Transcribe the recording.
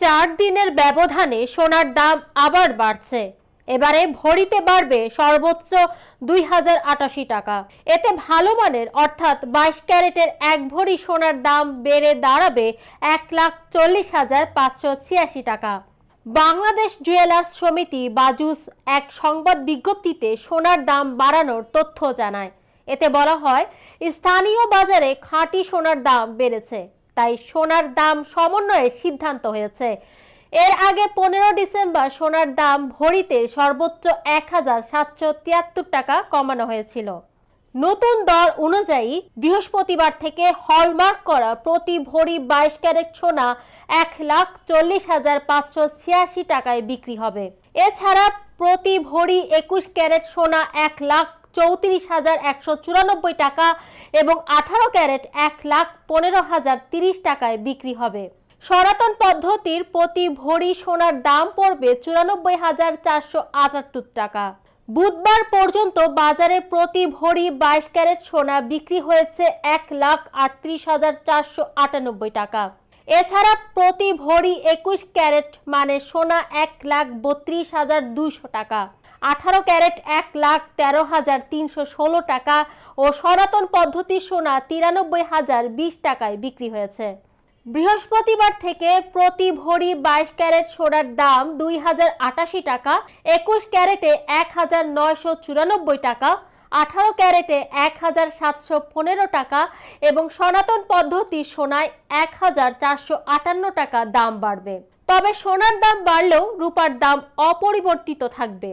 4 দিনের ব্যবধানে সোনার দাম আবার বাড়ছে। এবারে ভরিতে বাড়বে সর্বোচ্চ 2088 টাকা। এতে ভালো মানের অর্থাৎ 22 ক্যারেটের 1 ভরি সোনার দাম বেড়ে দাঁড়াবে 1,40,586 টাকা। বাংলাদেশ জুয়েলার্স সমিতি বাজুস এক সংবাদ বিজ্ঞপ্তিতে সোনার দাম বাড়ানোর তথ্য জানায়। এতে বলা হয়, স্থানীয় বাজারে খাঁটি সোনার দাম বেড়েছে, তাই সোনার দাম সমন্বয়ের সিদ্ধান্ত হয়েছে। এর আগে 15 ডিসেম্বর সোনার দাম ভরিতে সর্বোচ্চ 1,773 টাকা কমানো হয়েছিল। নতুন দর অনুযায়ী বৃহস্পতিবার থেকে হলমার্ক করা প্রতি ভরি 22 ক্যারেট সোনা 1,40,586 টাকায় বিক্রি হবে। এছাড়া প্রতি ভরি 21 ক্যারেট সোনা 1,34,194 টাকা এবং 18 ক্যারেট 1,15,030 টাকায় বিক্রি হবে। সনাতন পদ্ধতির প্রতি ভরি সোনার দাম পড়বে 94,478 টাকা। বুধবার পর্যন্ত বাজারে প্রতি ভরি 22 ক্যারেট সোনা বিক্রি হয়েছে 1,38,498 টাকা। এছাড়া প্রতি ভরি 21 ক্যারেট মানে সোনা 1,32,200 টাকা, 18 ক্যারেট 1,13,316 টাকা ও সনাতন পদ্ধতির সোনা 93,020 টাকায় বিক্রি হয়েছে। বৃহস্পতিবার থেকে প্রতি ভরি 22 ক্যারেট সোনার দাম 2,088 টাকা, 21 ক্যারেটে 1,994 টাকা, 18 ক্যারেটে 1,715 টাকা এবং সনাতন পদ্ধতির সোনায় 1,458 টাকা দাম বাড়বে। তবে সোনার দাম বাড়লেও রূপার দাম অপরিবর্তিত থাকবে।